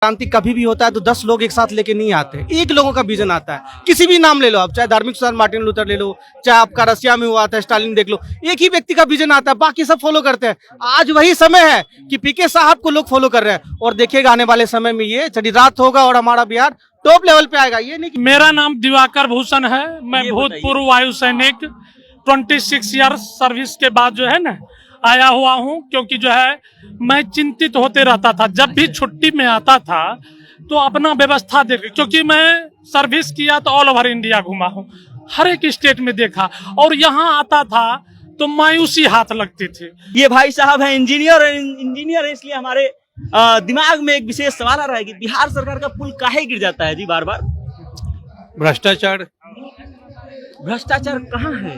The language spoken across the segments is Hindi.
क्रांति कभी भी होता है तो 10 लोग एक साथ लेके नहीं आते, एक लोगों का विजन आता है। किसी भी नाम ले लो आप, चाहे धार्मिक सुधार मार्टिन लूथर ले लो, चाहे आपका रशिया में हुआ था स्टालिन देख लो, एक ही व्यक्ति का विजन आता है, बाकी सब फॉलो करते हैं। आज वही समय है कि पीके साहब को लोग फॉलो कर रहे हैं और देखिएगा आने वाले समय में ये चढ़ी रात होगा और हमारा बिहार टॉप लेवल पे आएगा। ये नहीं कि मेरा नाम दिवाकर भूषण है, मैं भूतपूर्व वायु सैनिक 26 ईयर सर्विस के बाद जो है ना आया हुआ हूँ, क्योंकि जो है मैं चिंतित होते रहता था। जब भी छुट्टी में आता था तो अपना व्यवस्था देख, क्योंकि मैं सर्विस किया तो ऑल ओवर इंडिया घुमा हूँ, हर एक स्टेट में देखा, और यहाँ आता था तो मायूसी हाथ लगती थी। ये भाई साहब हैं इंजीनियर है, इसलिए हमारे दिमाग में एक विशेष सवाल आ रहा है कि बिहार सरकार का पुल काहे गिर जाता है जी बार बार? भ्रष्टाचार। भ्रष्टाचार कहाँ है?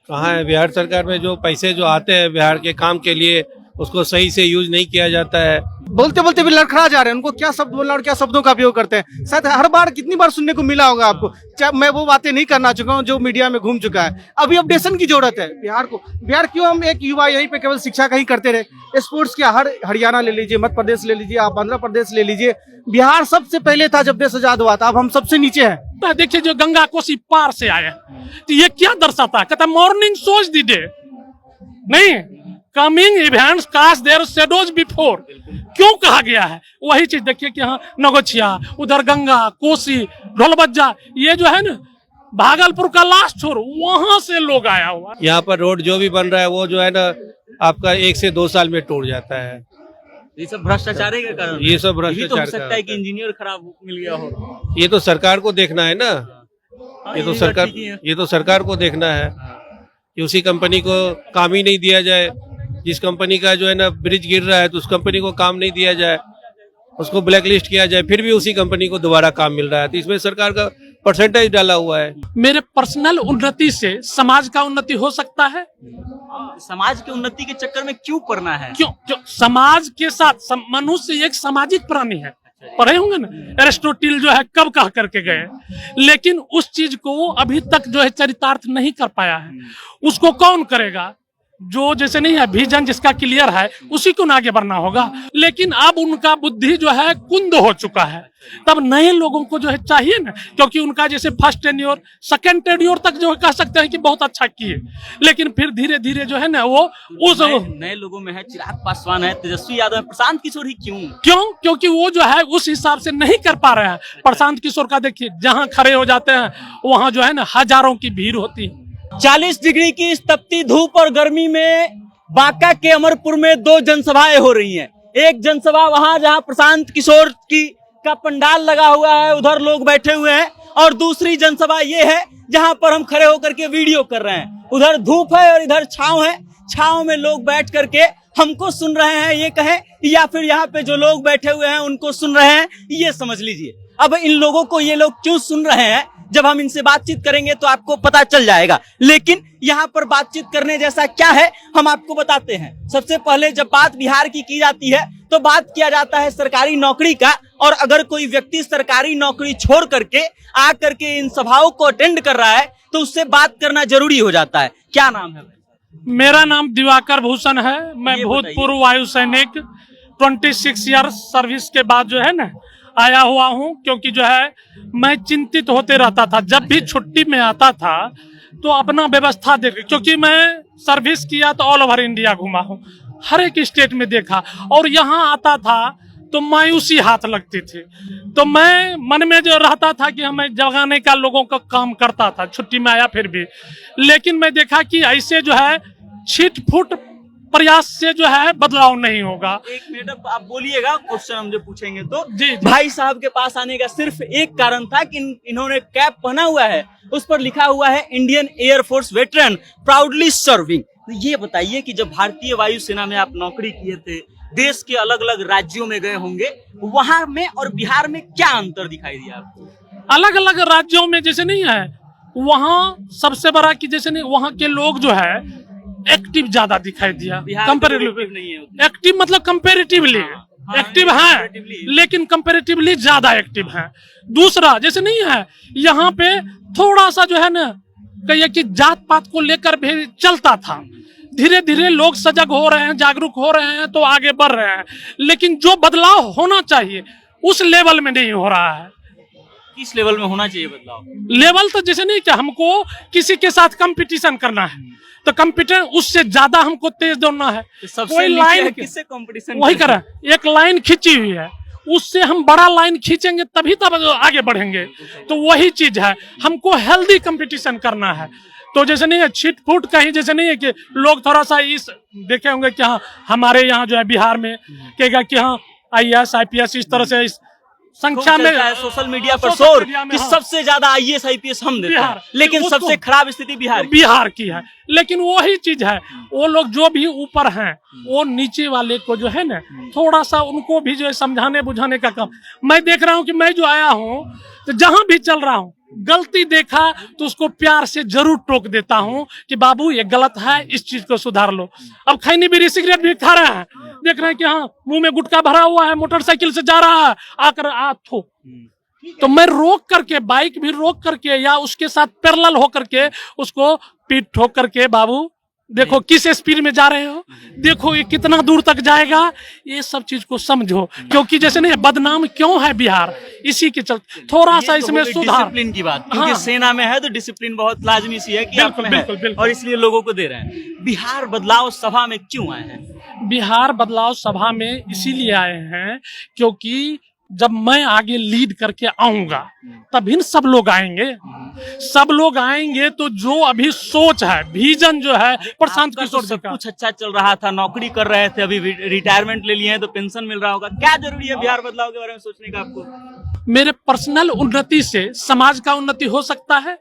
कहाँ है? बिहार सरकार में जो पैसे जो आते हैं बिहार के काम के लिए उसको सही से यूज नहीं किया जाता है। बोलते बोलते भी लड़खड़ा जा रहे हैं, उनको क्या शब्द बोलना और क्या शब्दों का उपयोग करते हैं। शायद हर बार कितनी बार सुनने को मिला होगा आपको, चाहे मैं वो बातें नहीं करना चुका हूँ जो मीडिया में घूम चुका है। अभी अपडेशन की जरूरत है बिहार को। बिहार क्यों हम एक युवा यहीं पे केवल शिक्षा का ही करते रहे? स्पोर्ट्स क्या, हर हरियाणा ले लीजिए, मध्य प्रदेश ले लीजिए, आप आंध्र प्रदेश ले लीजिए, बिहार सबसे पहले था जब देश आजाद हुआ था, अब हम सबसे नीचे हैं। देखिए जो गंगा कोसी पार से आए तो ये क्या दर्शाता है? कहता मॉर्निंग सोच दी डे, नहीं coming events cast their shadows before. क्यों कहा गया है? वही चीज देखिए कि यहाँ नगोछिया, उधर गंगा कोसी ढोलबज्जा, ये जो है ना भागलपुर का लास्ट छोर, वहां से लोग आया हुआ। यहाँ पर रोड जो भी बन रहा है वो जो है ना आपका 1 से 2 साल में टूट जाता है। ये सब भ्रष्टाचार के कारण, ये सब तो हो भ्रष्टाचार सकता है कि इंजीनियर खराब मिल गया हो। ये तो सरकार को देखना है ना, ये तो सरकार को देखना है कि उसी कंपनी को काम ही नहीं दिया जाए। जिस कंपनी का जो है ना ब्रिज गिर रहा है तो उस कंपनी को काम नहीं दिया जाए, उसको ब्लैक लिस्ट किया जाए, फिर भी उसी कंपनी को दोबारा काम मिल रहा है। तो इसमें सरकार का परसेंटेज डाला हुआ है। मेरे पर्सनल उन्नति से समाज का उन्नति हो सकता है। समाज की उन्नति के चक्कर में क्यों पड़ना है? क्यों समाज के साथ मनुष्य एक सामाजिक प्राणी है। पढ़े होंगे ना, एरिस्टोटिल जो है कब कह करके गए, लेकिन उस चीज को अभी तक जो है चरितार्थ नहीं कर पाया है। उसको कौन करेगा? जो जैसे नहीं है विजन जिसका क्लियर है उसी को आगे बढ़ना होगा। लेकिन अब उनका बुद्धि जो है कुंद हो चुका है, तब नए लोगों को जो है चाहिए ना, क्योंकि उनका जैसे फर्स्ट टेन्योर सेकंड टेन्योर तक जो है कह सकते हैं कि बहुत अच्छा किए, लेकिन फिर धीरे धीरे जो है ना वो उस नए लोगों में है चिराग पासवान है, तेजस्वी यादव है, प्रशांत किशोर ही क्यों? क्योंकि वो जो है उस हिसाब से नहीं कर पा रहे हैं। प्रशांत किशोर का देखिए, जहाँ खड़े हो जाते हैं वहां जो है ना हजारों की भीड़ होती है। 40 डिग्री की इस तपती धूप और गर्मी में बांका के अमरपुर में 2 जनसभाएं हो रही हैं। एक जनसभा वहां जहां प्रशांत किशोर का पंडाल लगा हुआ है, उधर लोग बैठे हुए हैं, और दूसरी जनसभा ये है जहां पर हम खड़े होकर के वीडियो कर रहे हैं। उधर धूप है और इधर छांव है, छांव में लोग बैठ करके हमको सुन रहे हैं ये कहें, या फिर यहाँ पे जो लोग बैठे हुए हैं उनको सुन रहे हैं, ये समझ लीजिए। अब इन लोगों को ये लोग क्यों सुन रहे हैं, जब हम इनसे बातचीत करेंगे तो आपको पता चल जाएगा। लेकिन यहाँ पर बातचीत करने जैसा क्या है हम आपको बताते हैं। सबसे पहले जब बात बिहार की जाती है तो बात किया जाता है सरकारी नौकरी का, और अगर कोई व्यक्ति सरकारी नौकरी छोड़ करके आ करके इन सभाओं को अटेंड कर रहा है तो उससे बात करना जरूरी हो जाता है। क्या नाम है? मेरा नाम दिवाकर भूषण है, मैं भूतपूर्व वायु सैनिक 26 ईयर सर्विस के बाद जो है ना आया हुआ हूँ, क्योंकि जो है मैं चिंतित होते रहता था। जब भी छुट्टी में आता था तो अपना व्यवस्था देख, क्योंकि मैं सर्विस किया तो ऑल ओवर इंडिया घुमा हूँ, हर एक स्टेट में देखा, और यहाँ आता था तो मायूसी हाथ लगती थी। तो मैं मन में जो रहता था कि हमें जगाने का लोगों का काम करता था, छुट्टी में आया फिर भी। लेकिन मैं देखा कि ऐसे जो है छिट फुट प्रयास से जो है बदलाव नहीं होगा। एक मिनट आप बोलिएगा, क्वेश्चन हम जो पूछेंगे तो जी। भाई साहब के पास आने का सिर्फ एक कारण था कि इन्होंने कैप पहना हुआ है, उस पर लिखा हुआ है Indian air force veteran proudly serving. ये बताइए कि जब भारतीय वायुसेना में आप नौकरी किए थे, देश के अलग अलग राज्यों में गए होंगे, वहां में और बिहार में क्या अंतर दिखाई दिया आपको? अलग अलग राज्यों में जैसे नहीं है, वहाँ सबसे बड़ा कि जैसे नहीं वहाँ के लोग जो है एक्टिव ज्यादा दिखाई दिया। कंपैरेटिवली नहीं है, एक्टिव मतलब कंपैरेटिवली एक्टिव है, लेकिन कंपैरेटिवली ज्यादा एक्टिव है। दूसरा जैसे नहीं है, यहाँ पे थोड़ा सा जो है ना कहिए कि जात पात को लेकर भी चलता था। धीरे धीरे लोग सजग हो रहे हैं, जागरूक हो रहे हैं तो आगे बढ़ रहे हैं, लेकिन जो बदलाव होना चाहिए उस लेवल में नहीं हो रहा है। किस लेवल में होना चाहिए बदलाव? लेवल तो जैसे नहीं कि हमको किसी के साथ कंपटीशन करना है तो कंप्यूटर उससे ज्यादा हमको तेज दौड़ना है। तो सबसे कोई नीचे लाइन है, किससे कंपटीशन? वही कर एक लाइन खींची हुई है, उससे हम बड़ा लाइन खींचेंगे तभी तब आगे बढ़ेंगे। तो वही चीज है, हमको हेल्दी कंपटीशन करना है। तो जैसे नहीं है छिट फुट कहीं, जैसे नहीं है कि लोग थोड़ा सा इस देखे होंगे कि हाँ हमारे यहाँ जो है बिहार में कहेगा कि हाँ IAS IPS इस तरह से इस संख्या में सोशल मीडिया पर सोशल शोर मीडिया में, कि हाँ। सबसे ज्यादा IAS IPS हम देते हैं, बिहार। लेकिन उसको- सबसे खराब स्थिति बिहार की। बिहार की है। लेकिन वही चीज है, वो लोग जो भी ऊपर हैं वो नीचे वाले को जो है ना थोड़ा सा उनको भी जो है समझाने बुझाने का काम। मैं देख रहा हूँ कि मैं जो आया हूँ तो जहां भी चल रहा हूँ गलती देखा तो उसको प्यार से जरूर टोक देता हूँ कि बाबू ये गलत है, इस चीज को सुधार लो। अब खैनी बीड़ी सिगरेट भी खा रहे हैं, देख रहे हैं कि हाँ मुंह में गुटखा भरा हुआ है, मोटरसाइकिल से जा रहा है, आकर थो तो मैं रोक करके, बाइक भी रोक करके या उसके साथ पैरेलल होकर के उसको पीठ ठोक करके, बाबू देखो किस स्पीड में जा रहे हो, देखो ये कितना दूर तक जाएगा, ये सब चीज को समझो। क्योंकि जैसे नहीं बदनाम क्यों है बिहार, इसी के चलते थोड़ा सा इसमें सुधार। डिसिप्लिन की बात, क्योंकि हाँ। सेना में है तो डिसिप्लिन बहुत लाजमी सी है कि आप बिल्कुल, में है, बिल्कुल, बिल्कुल। और इसलिए लोगों को दे रहे हैं। बिहार बदलाव सभा में क्यों आए हैं? बिहार बदलाव सभा में इसीलिए आए हैं क्योंकि जब मैं आगे लीड करके आऊंगा तभी सब लोग आएंगे। सब लोग आएंगे तो जो अभी सोच है, विजन जो है प्रशांत आपका तो किशोर जी सब का, कुछ अच्छा चल रहा था, नौकरी कर रहे थे, अभी रिटायरमेंट ले लिए हैं तो पेंशन मिल रहा होगा। क्या जरूरी है बिहार बदलाव के बारे में सोचने का आपको? मेरे पर्सनल उन्नति से समाज का उन्नति हो सकता है।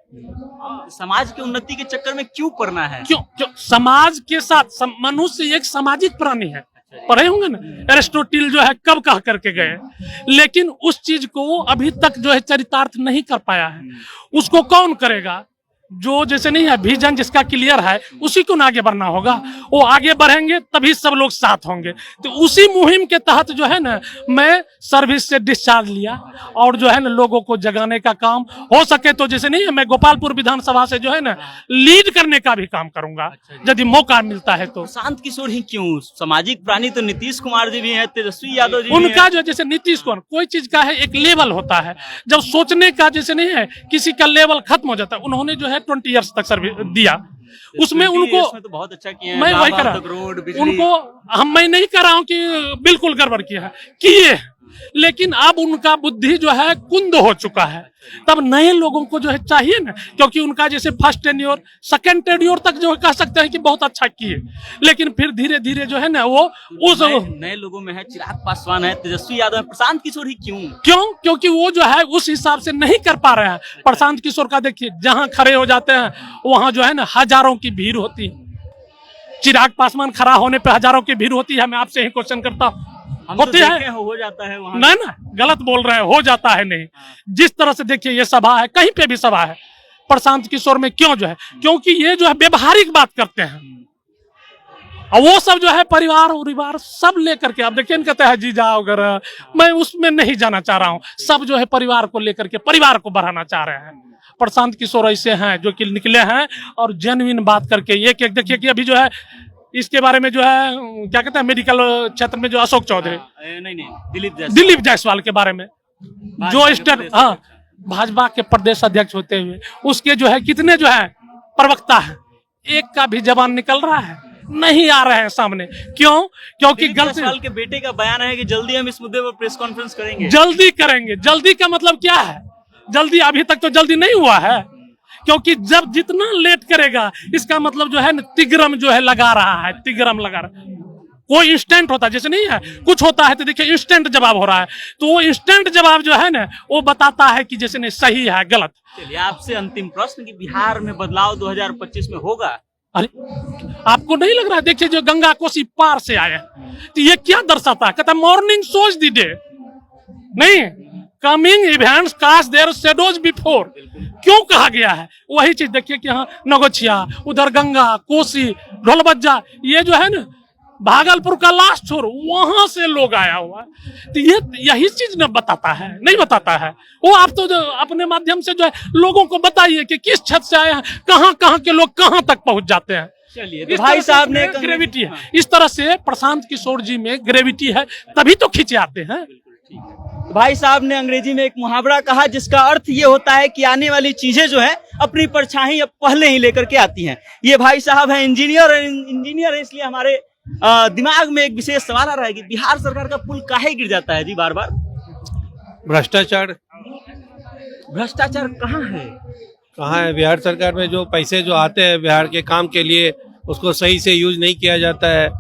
समाज की उन्नति के चक्कर में क्यों पड़ना है? क्यों समाज के साथ मनुष्य एक सामाजिक प्राणी है। पढ़े होंगे ना, एरिस्टोटिल जो है कब कह करके गए, लेकिन उस चीज को अभी तक जो है चरितार्थ नहीं कर पाया है। उसको कौन करेगा? जो जैसे नहीं है विजन जिसका क्लियर है उसी को ना आगे बढ़ना होगा। वो आगे बढ़ेंगे तभी सब लोग साथ होंगे। तो उसी मुहिम के तहत जो है ना मैं सर्विस से डिस्चार्ज लिया और जो है ना लोगों को जगाने का काम हो सके तो जैसे नहीं है मैं गोपालपुर विधानसभा से जो है ना लीड करने का भी काम करूंगा यदि मौका मिलता है तो। प्रशांत किशोर ही क्यों? सामाजिक प्राणी तो नीतीश कुमार जी भी हैं, तेजस्वी यादव जी भी उनका हैं। जो जैसे नीतीश कुमार, कोई चीज का है एक लेवल होता है, जब सोचने का जैसे नहीं है किसी का लेवल खत्म हो जाता है। उन्होंने जो है 20 इयर्स तक सर्विस दिया, उसमें 20 उनको years में तो बहुत अच्छा किए हैं। मैं वही गाँव कर तक रोड, बिजली। उनको मैं नहीं कर रहा हूँ कि बिल्कुल गड़बड़ किया है, किए, लेकिन अब उनका बुद्धि जो है कुंद हो चुका है। तब नए लोगों को जो है चाहिए ना, क्योंकि उनका जैसे फर्स्ट टेन्योर सेकंड टेन्योर तक जो कह सकते हैं कि बहुत अच्छा किए, लेकिन फिर धीरे धीरे जो है ना वो उस नए लोगों में है चिराग पासवान है, तेजस्वी यादव है, प्रशांत किशोर ही क्यों? क्योंकि वो जो है उस हिसाब से नहीं कर पा रहे हैं। प्रशांत किशोर का देखिए जहां खड़े हो जाते हैं वहां जो है ना हजारों की भीड़ होती है। चिराग पासवान खड़ा होने पे हजारों की भीड़ होती है। मैं आपसे ही क्वेश्चन करता हूँ, हम तो होती देखे है? हैं, हो जाता है वहाँ। नहीं ना, गलत बोल रहे हैं, हो जाता है नहीं। जिस तरह से देखिए ये सभा है, कहीं पे भी सभा है, प्रशांत किशोर में क्यों जो है, क्योंकि ये जो है व्यवहारिक बात करते हैं और वो सब जो है परिवार सब लेकर के, आप देखिए इनका कहते हैं जीजा वगैरह, मैं उसमें नहीं जाना चाह रहा हूँ। सब जो है परिवार को लेकर के परिवार को बढ़ाना चाह रहे हैं। प्रशांत किशोर ऐसे हैं जो कि निकले हैं और जेन्युइन बात करके एक एक देखिए कि अभी जो है इसके बारे में जो है क्या कहते हैं मेडिकल क्षेत्र में जो अशोक चौधरी, नहीं दिलीप जायसवाल के बारे में जो स्टेट, हाँ भाजपा के प्रदेश अध्यक्ष होते हुए उसके जो है कितने जो है प्रवक्ता है, एक का भी जवान निकल रहा है, नहीं आ रहे हैं सामने। क्यों? क्योंकि गलती जायसवाल के बेटे का बयान है कि जल्दी हम इस मुद्दे पर प्रेस कॉन्फ्रेंस करेंगे। जल्दी करेंगे। जल्दी का मतलब क्या है? जल्दी अभी तक तो जल्दी नहीं हुआ है, क्योंकि जब जितना लेट करेगा इसका मतलब जो है तिग्रम जो है लगा रहा है, तिग्रम लगा रहा है। कोई इंस्टेंट होता है, जैसे नहीं है कुछ होता है तो देखिए इंस्टेंट जवाब हो रहा है, तो वो इंस्टेंट जवाब जो है ना वो बताता है कि जैसे नहीं सही है गलत। चलिए आपसे अंतिम प्रश्न कि बिहार में बदलाव 2025 में होगा? अरे आपको नहीं लग रहा है? देखिए जो गंगा कोसी पार से आए तो ये क्या दर्शाता है? कहता मॉर्निंग सोच दी डे, नहीं coming events cast their shadows before. क्यों कहा गया है? वही चीज देखिए कि यहाँ नगोछिया, उधर गंगा कोसी ढोलबज्जा, ये जो है ना भागलपुर का लास्ट छोर, वहां से लोग आया हुआ है। तो ये यही चीज न बताता है, नहीं बताता है वो। आप तो जो अपने माध्यम से जो है लोगों को बताइए कि किस छत से आए हैं, कहाँ कहाँ के लोग कहाँ तक पहुंच जाते हैं। चलिए इस तो भाई तरह से साहब ने इसमें ग्रेविटी है, इस तरह से प्रशांत किशोर जी में ग्रेविटी है, तभी तो खींचे आते हैं। भाई साहब ने अंग्रेजी में एक मुहावरा कहा जिसका अर्थ ये होता है कि आने वाली चीजें जो है अपनी परछाई अब पहले ही लेकर के आती हैं। ये भाई साहब हैं इंजीनियर है, इसलिए हमारे दिमाग में एक विशेष सवाल आ रहा है कि बिहार सरकार का पुल काहे गिर जाता है जी बार बार? भ्रष्टाचार। भ्रष्टाचार कहाँ है? कहाँ है? बिहार सरकार में जो पैसे जो आते हैं बिहार के काम के लिए उसको सही से यूज नहीं किया जाता है।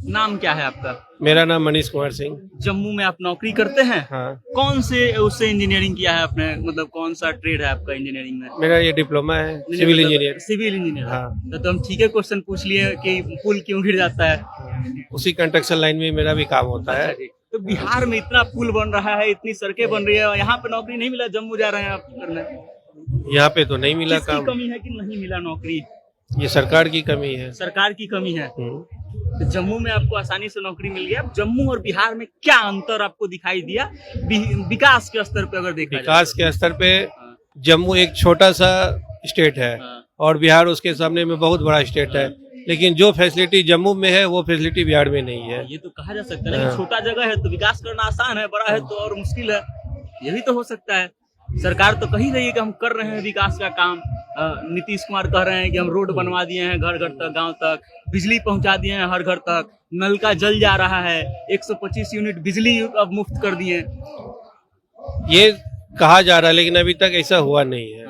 नाम क्या है आपका? मेरा नाम मनीष कुमार सिंह। जम्मू में आप नौकरी करते हैं? हाँ। कौन से उससे इंजीनियरिंग किया है आपने, मतलब कौन सा ट्रेड है आपका इंजीनियरिंग में? मेरा ये डिप्लोमा है सिविल इंजीनियर। Civil engineer. हाँ। तो हम ठीक है क्वेश्चन पूछ लिए कि पुल क्यों गिर जाता है। उसी कंस्ट्रक्शन लाइन में मेरा भी काम होता है। अच्छा जी। तो बिहार में इतना पुल बन रहा है, इतनी सड़कें बन रही है, यहाँ पे नौकरी नहीं मिला, जम्मू जा रहे हैं आप करने? यहाँ पे तो नहीं मिला किसकी काम। कमी है कि नहीं मिला नौकरी? ये सरकार की कमी है। सरकार की कमी है। तो जम्मू में आपको आसानी से नौकरी मिल गया। जम्मू और बिहार में क्या अंतर आपको दिखाई दिया विकास के स्तर पे अगर देखा जाए? विकास के स्तर पे जम्मू एक छोटा सा स्टेट है और बिहार उसके सामने में बहुत बड़ा स्टेट है, लेकिन जो फैसिलिटी जम्मू में है वो फैसिलिटी बिहार में नहीं है। ये तो कहा जा सकता है कि छोटा जगह है तो विकास करना आसान है, बड़ा है तो और मुश्किल है। ये भी तो हो सकता है। सरकार तो कही रही है कि हम कर रहे हैं विकास का काम। नीतीश कुमार कह रहे हैं कि हम रोड बनवा दिए हैं घर घर तक, गांव तक, बिजली पहुंचा दिए हैं हर घर तक, नल का जल जा रहा है, 125 यूनिट बिजली अब मुफ्त कर दिए। ये कहा जा रहा है लेकिन अभी तक ऐसा हुआ नहीं है।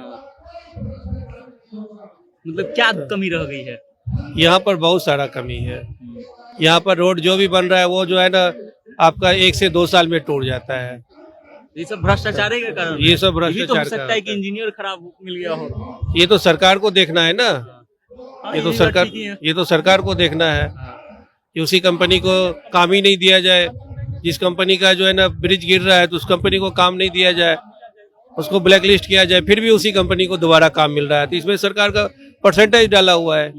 मतलब क्या कमी रह गई है? यहाँ पर बहुत सारा कमी है। यहाँ पर रोड जो भी बन रहा है वो जो है ना आपका 1 से 2 साल में टूट जाता है। ये सब भ्रष्टाचार के कारण? ये सब भी तो हो भ्रष्टाचार सकता है कि इंजीनियर खराब मिल गया हो। ये तो सरकार को देखना है ना। ये तो सरकार को देखना है कि उसी कंपनी को काम ही नहीं दिया जाए। जिस कंपनी का जो है ना ब्रिज गिर रहा है तो उस कंपनी को काम नहीं दिया जाए, उसको ब्लैक लिस्ट किया जाए, फिर भी उसी कंपनी को दोबारा काम मिल रहा है। तो इसमें सरकार का परसेंटेज डाला हुआ है।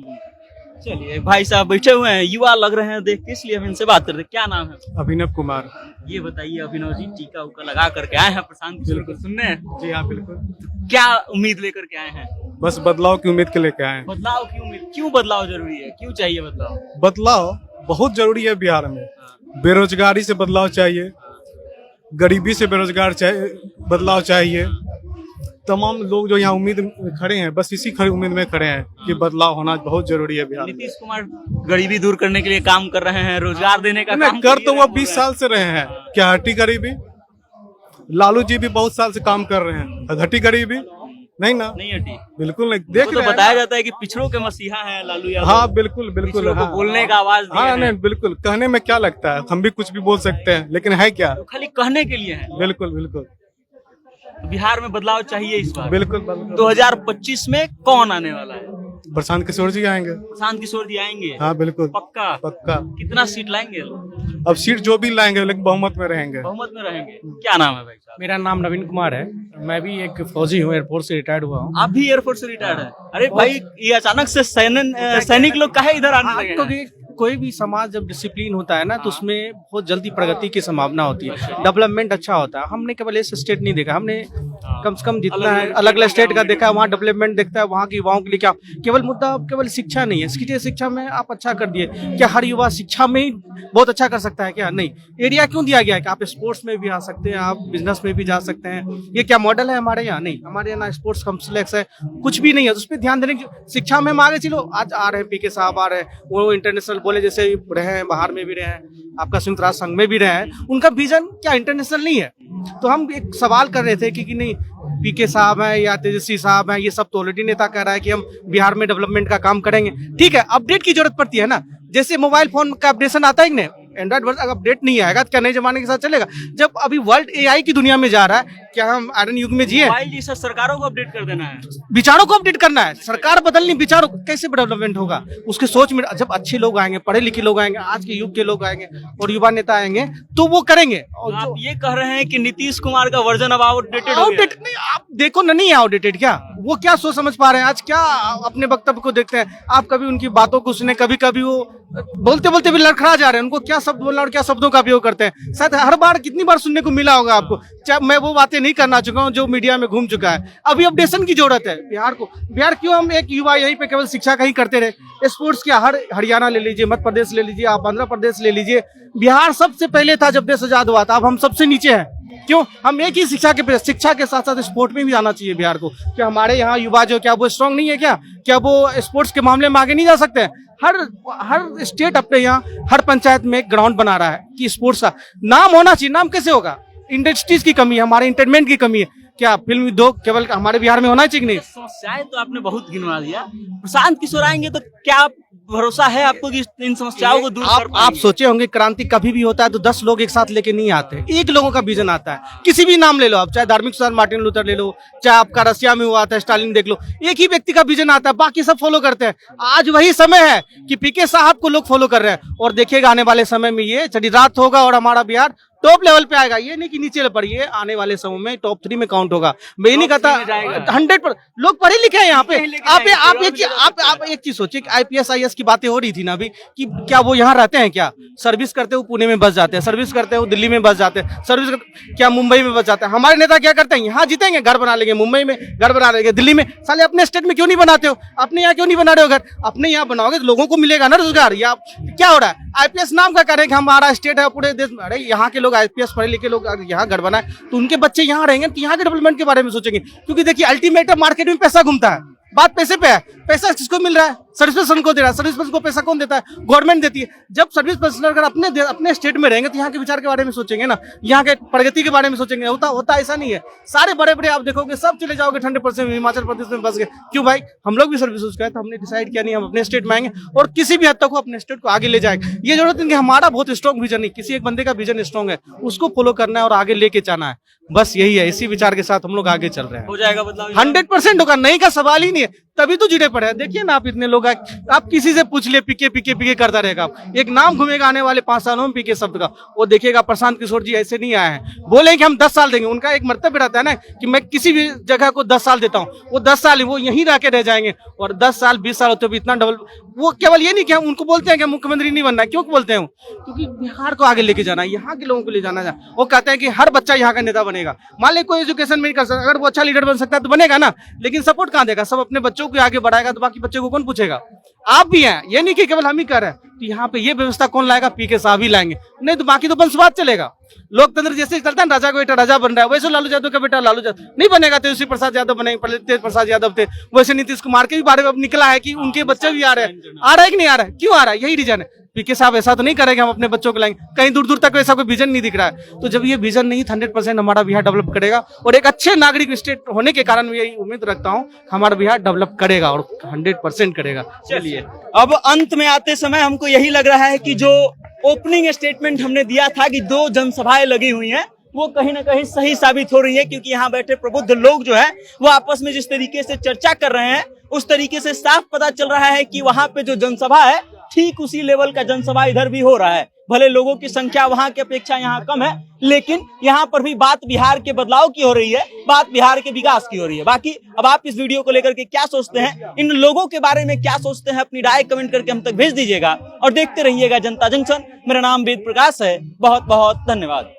चलिए भाई साहब बैठे हुए हैं, युवा लग रहे हैं देख के, इसलिए हम इनसे बात कर रहे हैं। क्या नाम है? अभिनव कुमार। ये बताइए अभिनव जी, टीका उका लगा करके आए हैं प्रशांत किशोर को सुनने? जी हाँ बिल्कुल। क्या उम्मीद लेकर के आए हैं? बस बदलाव की उम्मीद के लेके आए हैं। बदलाव की उम्मीद? क्यों बदलाव जरूरी है, क्यों चाहिए बदलाव? बदलाव बहुत जरूरी है बिहार में। बेरोजगारी से बदलाव चाहिए, गरीबी से बेरोजगार चाहिए, बदलाव चाहिए। तमाम लोग जो यहाँ उम्मीद खड़े हैं, बस इसी उम्मीद में खड़े हैं कि बदलाव होना बहुत जरूरी है बिहार में। नीतीश कुमार गरीबी दूर करने के लिए काम कर रहे हैं, रोजगार देने का काम कर तो वो 20 साल से रहे हैं। क्या हटी गरीबी? लालू जी भी बहुत साल से काम कर रहे हैं। घटी गरीबी? नहीं ना, नहीं हटी, बिल्कुल नहीं। देख तो बताया जाता है कि पिछड़ों के मसीहा है लालू यादव। हाँ बिल्कुल बिल्कुल। हाँ, बोलने का आवाज दिया है। नहीं बिल्कुल, कहने में क्या लगता है, हम भी कुछ भी बोल सकते हैं, लेकिन है क्या? तो खाली कहने के लिए है। बिल्कुल बिल्कुल। बिहार में बदलाव चाहिए इस बार। बिल्कुल। 2025 में कौन आने वाला है? प्रशांत किशोर जी आएंगे। प्रशांत किशोर जी आएंगे? हाँ बिल्कुल। पक्का? पक्का। कितना सीट लाएंगे? अब सीट जो भी लाएंगे लेकिन बहुमत में रहेंगे। बहुमत में रहेंगे। क्या नाम है भाई साहब? मेरा नाम नवीन कुमार है। मैं भी एक फौजी हूँ, एयरफोर्स से रिटायर्ड हुआ हूँ। आप भी एयरफोर्स से रिटायर्ड है? अरे भाई ये अचानक से सैनिक लोग काहे इधर आने लगे? क्योंकि कोई भी समाज जब डिसिप्लिन होता है ना तो उसमें बहुत जल्दी प्रगति की संभावना होती है, डेवलपमेंट अच्छा होता है। हमने केवल ऐसे स्टेट नहीं देखा, हमने कम से कम जितना है अलग अलग स्टेट का देखा है, वहाँ डेवलपमेंट देखता है, वहाँ की युवाओं के लिए क्या। केवल मुद्दा केवल शिक्षा नहीं है, शिक्षा में आप अच्छा कर दिए, क्या हर युवा शिक्षा में ही बहुत अच्छा कर सकता है क्या? नहीं। एरिया क्यों दिया गया है कि आप स्पोर्ट्स में भी आ सकते हैं, आप बिजनेस में भी जा सकते हैं। ये क्या मॉडल है हमारे यहाँ? नहीं, हमारे यहाँ ना स्पोर्ट्स कॉम्प्लेक्स है, कुछ भी नहीं है। उस पर ध्यान देने की शिक्षा में हम आगे चलो। आज आ रहे हैं पीके साहब, आ रहे हैं, वो इंटरनेशनल बोले जैसे रहे हैं, बाहर में भी रहे हैं, आपका संयुक्त राष्ट्र संघ में भी रहे हैं, उनका विजन क्या इंटरनेशनल नहीं है? तो हम एक सवाल कर रहे थे कि नहीं पीके साहब हैं या तेजस्वी साहब हैं, ये सब तो ऑलरेडी नेता कह रहा है कि हम बिहार में डेवलपमेंट का काम करेंगे। ठीक है, अपडेट की जरूरत पड़ती है ना, जैसे मोबाइल फोन का अपडेशन आता है कि नहीं, एंड्रॉइड वर्जन अपडेट नहीं आएगा तो क्या नए जमाने के साथ चलेगा? जब अभी वर्ल्ड एआई की दुनिया में जा रहा है, क्या हम आयरन युग में जिए? मोबाइल जी सरकारों को अपडेट कर देना है, विचारों को अपडेट करना है। सरकार बदलनी, विचारों कैसे डेवलपमेंट होगा? उसके सोच में जब अच्छे लोग आएंगे, पढ़े लिखे लोग आएंगे, आज के युग के लोग आएंगे और युवा नेता आएंगे तो वो करेंगे। और आप ये कह रहे हैं कि नीतीश कुमार का वर्जन अब आउटडेटेड हो गया? नहीं, आप देखो ना, नहीं है आउटडेटेड। क्या वो क्या सोच समझ पा रहे हैं? आज क्या अपने वक्तव्य को देखते हैं आप? कभी उनकी बातों को सुने, कभी कभी वो बोलते बोलते भी लड़खड़ा जा रहे हैं, उनको क्या शब्द बोलना और क्या शब्दों का उपयोग करते हैं। शायद हर बार कितनी बार सुनने को मिला होगा आपको, चाहे मैं वो बातें नहीं करना चुका हूँ जो मीडिया में घूम चुका है। अभी अपडेशन की जरूरत है बिहार को। बिहार क्यों हम एक युवा यहीं पे केवल शिक्षा का ही करते रहे। स्पोर्ट्स क्या, हर हरियाणा ले लीजिए, मध्य प्रदेश ले लीजिए, आप आंध्र प्रदेश ले लीजिए, बिहार सबसे पहले था जब देश आजाद हुआ था। अब हम सबसे नीचे हैं। क्यों? हम एक ही शिक्षा के साथ साथ स्पोर्ट में भी आना चाहिए बिहार को। क्या हमारे यहाँ युवा जो क्या वो स्ट्रांग नहीं है क्या वो स्पोर्ट्स के मामले में आगे नहीं जा सकते? हर स्टेट अपने यहाँ हर पंचायत में एक ग्राउंड बना रहा है कि स्पोर्ट्स का नाम होना चाहिए। नाम कैसे होगा? इंडस्ट्रीज की कमी है, हमारे एंटरटेनमेंट की कमी है। क्या फिल्म उद्योग केवल हमारे बिहार में होना चाहिए कि नहीं? समस्याएं तो आपने बहुत गिनवा दिया। प्रशांत किशोर आएंगे तो क्या भरोसा है आपको कि इन समस्याओं को दूर कर पाएंगे? आप सोचे होंगे क्रांति कभी भी होता है तो 10 लोग एक साथ लेके नहीं आते, एक लोगों का विजन आता है। किसी भी नाम ले लो आप, चाहे धार्मिक सुधार मार्टिन लूथर ले लो, चाहे आपका रशिया में हुआ था स्टालिन देख लो, एक ही व्यक्ति का विजन आता है, बाकी सब फॉलो करते हैं। आज वही समय है कि पीके साहब को लोग फॉलो कर रहे हैं और देखिएगा आने वाले समय में ये चढ़ी रात होगा और हमारा बिहार टॉप लेवल पे आएगा। ये नहीं कि नीचे पड़िए, आने वाले समय में टॉप 3 में काउंट होगा। मैं ये नहीं कहता 100% लोग पढ़े लिखे हैं यहाँ पे। आप एक चीज सोचिए, IPS IAS की बातें हो रही थी ना अभी कि क्या वो यहाँ रहते हैं? क्या सर्विस करते हो पुणे में बस जाते हैं, सर्विस करते हो दिल्ली में बस जाते हैं, क्या मुंबई में बस जाते हैं? हमारे नेता क्या करते हैं? यहाँ जीतेंगे घर बना लेंगे, मुंबई में घर बना लेंगे, दिल्ली में। साले अपने स्टेट में क्यों नहीं बनाते हो? अपने यहाँ क्यों नहीं बना रहे हो घर? अपने यहाँ बनाओगे तो लोगों को मिलेगा ना रोजगार। या क्या हो रहा है? IPS नाम का करें कि हमारा स्टेट है पूरे देश में। अरे यहाँ के लोग IPS पढ़े लिखे लोग यहाँ घर बनाए तो उनके बच्चे यहाँ रहेंगे तो यहाँ के डेवलपमेंट के बारे में सोचेंगे। क्योंकि देखिए अल्टीमेट मार्केट में पैसा घूमता है, बात पैसे पे है। पैसा किसको मिल रहा है? सर्विस पर्सन को दे रहा है। सर्विस पर्सन को पैसा कौन देता है? गवर्नमेंट देती है। जब सर्विस पर्सन अगर अपने स्टेट में रहेंगे तो यहाँ के विचार के बारे में सोचेंगे ना, यहाँ के प्रगति के बारे में सोचेंगे। होता ऐसा नहीं है। सारे बड़े बड़े आप देखोगे सब चले जाओगे 100% हिमाचल प्रदेश में बस गए। क्यों भाई? हम लोग भी सर्विस यूज करें तो हमने डिसाइड किया नहीं हम अपने स्टेट में आएंगे और किसी भी हद तक अपने स्टेट को आगे ले जाएंगे। ये जरूरत नहीं कि हमारा बहुत स्ट्रॉन्ग विजन नहीं, किसी एक बंदे का विजन स्ट्रॉन्ग है, उसको फॉलो करना है और आगे लेके जाना है। बस यही है, इसी विचार के साथ हम लोग आगे चल रहे हैं। हो जाएगा बदलाव? 100% होगा, नहीं का सवाल ही नहीं है। तभी तो जुड़े पड़े हैं। देखिए ना आप इतने लोग, आप किसी से पूछ ले पीके करता रहेगा। एक नाम घूमेगा आने वाले 5 सालों में पीके शब्द का, वो देखिएगा प्रशांत किशोर जी ऐसे नहीं आए हैं बोले कि हम 10 साल देंगे। उनका एक मर्तव्य रहता है ना कि मैं किसी भी जगह को 10 साल देता हूँ, वो 10 साल वो यहीं रह के रह जाएंगे। और 10 साल 20 साल होते भी इतना डबल, वो केवल ये नहीं कि हम उनको बोलते हैं कि मुख्यमंत्री नहीं बनना है। क्यों बोलते हैं? क्योंकि बिहार को आगे लेके जाना है, यहाँ के लोगों को ले जाना है। वो कहते हैं कि हर बच्चा यहाँ का नेता बनेगा। मान ले कोई एजुकेशन में नहीं कर सकता, अगर वो अच्छा लीडर बन सकता है तो बनेगा ना, लेकिन सपोर्ट कहाँ देगा? सब अपने बच्चों को आगे बढ़ाएगा तो बाकी बच्चों को कौन पूछेगा? आप भी हैं, ये नहीं कि केवल हम ही कर रहे हैं। तो यहाँ पे ये व्यवस्था कौन लाएगा? पीके साहब ही लाएंगे, नहीं तो बाकी तो वंशवाद चलेगा। लोकतंत्र जैसे चलता है, राजा का बेटा राजा बन रहा है, वैसे लालू यादव का बेटा लालू यादव नहीं बनेगा। तेजस्वी प्रसाद यादव बनेंगे, पहले तेज प्रसाद यादव थे, वैसे नीतीश कुमार के भी बारे में अब निकला है कि उनके बच्चे भी आ रहे हैं। आ रहा है कि नहीं आ रहा है? क्यों आ रहा है? यही रीजन है। पीके साहब ऐसा तो नहीं करेंगे हम अपने बच्चों को लाएंगे, कहीं दूर दूर तक वैसा कोई विजन नहीं दिख रहा है। तो जब ये विजन नहीं 100% हमारा बिहार डेवलप करेगा और एक अच्छे नागरिक स्टेट होने के कारण यही उम्मीद रखता हूँ हमारा बिहार डेवलप करेगा और 100% करेगा। चलिए, अब अंत में आते समय हमको यही लग रहा है कि जो ओपनिंग स्टेटमेंट हमने दिया था कि 2 जनसभाएं लगी हुई हैं, वो कहीं ना कहीं सही साबित हो रही है। क्योंकि यहाँ बैठे प्रबुद्ध लोग जो है वो आपस में जिस तरीके से चर्चा कर रहे हैं, उस तरीके से साफ पता चल रहा है कि वहां पे जो जनसभा है ठीक उसी लेवल का जनसभा इधर भी हो रहा है। भले लोगों की संख्या वहां की अपेक्षा यहाँ कम है, लेकिन यहाँ पर भी बात बिहार के बदलाव की हो रही है, बात बिहार के विकास की हो रही है। बाकी अब आप इस वीडियो को लेकर के क्या सोचते हैं, इन लोगों के बारे में क्या सोचते हैं, अपनी राय कमेंट करके हम तक भेज दीजिएगा और देखते रहिएगा जनता जंक्शन। मेरा नाम वेद प्रकाश है। बहुत बहुत धन्यवाद।